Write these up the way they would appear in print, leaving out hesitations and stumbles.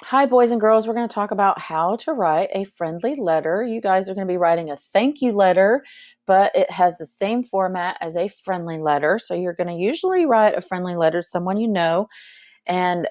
Hi, boys and girls. We're going to talk about how to write a friendly letter. You guys are going to be writing a thank you letter, but it has the same format as a friendly letter. So you're going to usually write a friendly letter to someone you know, and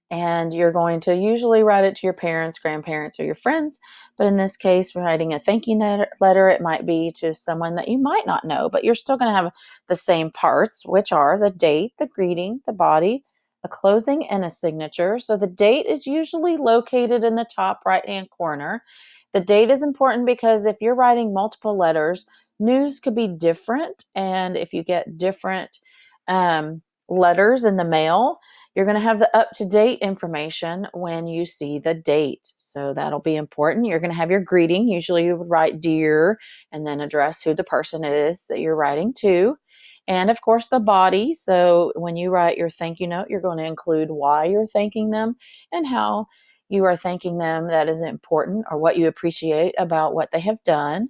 and you're going to usually write it to your parents, grandparents, or your friends. But in this case, writing a thank you letter, it might be to someone that you might not know, but you're still going to have the same parts, which are the date, the greeting, the body, a closing, and a signature. So the date is usually located in the top right-hand corner. The date is important because if you're writing multiple letters, news could be different. And if you get different letters in the mail, you're going to have the up-to-date information when you see the date. So that'll be important. You're going to have your greeting. Usually you would write dear and then address who the person is that you're writing to. And of course, the body. So when you write your thank you note, you're going to include why you're thanking them and how you are thanking them. That is important, or what you appreciate about what they have done.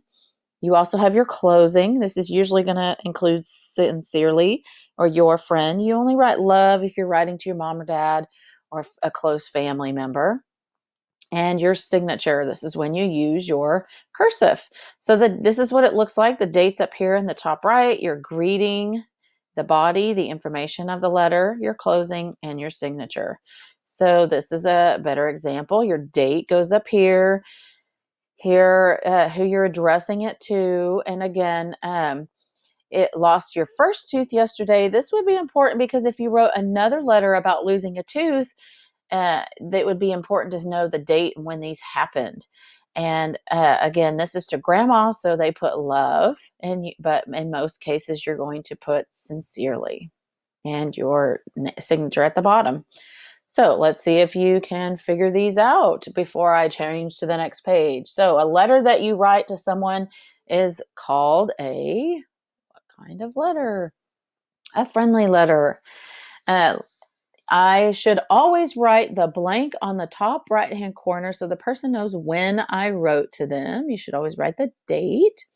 You also have your closing. This is usually going to include sincerely or your friend. You only write love if you're writing to your mom or dad or a close family member. And your signature. This is when you use your cursive. So this is what it looks like. The date's up here in the top right, your greeting, the body, the information of the letter, your closing, and your signature. So this is a better example. Your date goes up here, who you're addressing it to. And again, it lost your first tooth yesterday. This would be important because if you wrote another letter about losing a tooth, that would be important to know the date and when these happened. And again, this is to grandma, so they put love, but in most cases, you're going to put sincerely and your signature at the bottom. So let's see if you can figure these out before I change to the next page. So a letter that you write to someone is called what kind of letter? A friendly letter. Uh, I should always write the blank on the top right-hand corner so the person knows when I wrote to them. You should always write the date.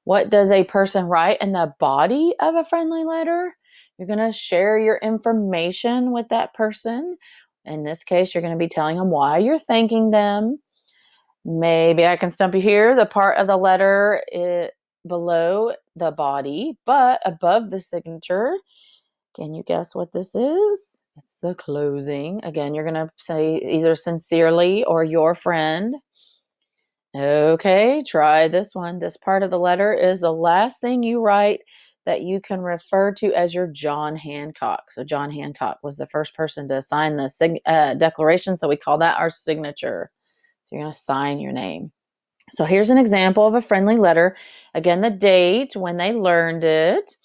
What does a person write in the body of a friendly letter? You're going to share your information with that person. In this case, you're going to be telling them why you're thanking them. Maybe I can stump you here. The part of the letter below the body, but above the signature. Can you guess what this is? It's the closing. Again, you're going to say either sincerely or your friend. Okay, try this one. This part of the letter is the last thing you write that you can refer to as your John Hancock. So John Hancock was the first person to sign the declaration, so we call that our signature. So you're going to sign your name. So here's an example of a friendly letter. Again, the date, when they learned it.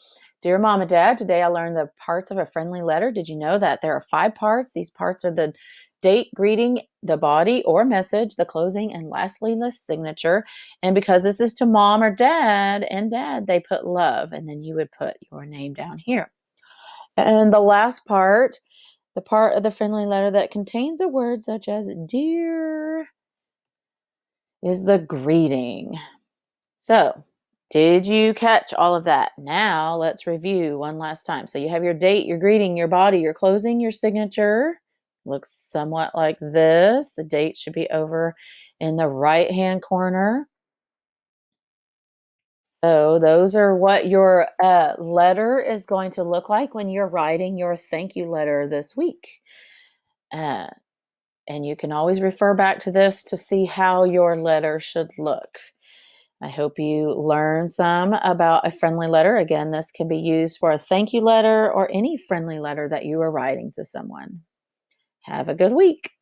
Dear Mom and Dad, today I learned the parts of a friendly letter. Did you know that there are 5 parts? These parts are the date, greeting, the body or message, the closing, and lastly, the signature. And because this is to Mom or Dad and Dad, they put love, and then you would put your name down here. And the last part, the part of the friendly letter that contains a word such as dear, is the greeting. So, did you catch all of that? Now, let's review one last time. So, you have your date, your greeting, your body, your closing, your signature. Looks somewhat like this. The date should be over in the right-hand corner. So, those are what your letter is going to look like when you're writing your thank you letter this week. Uh, and you can always refer back to this to see how your letter should look. I hope you learn some about a friendly letter. Again, this can be used for a thank you letter or any friendly letter that you are writing to someone. Have a good week.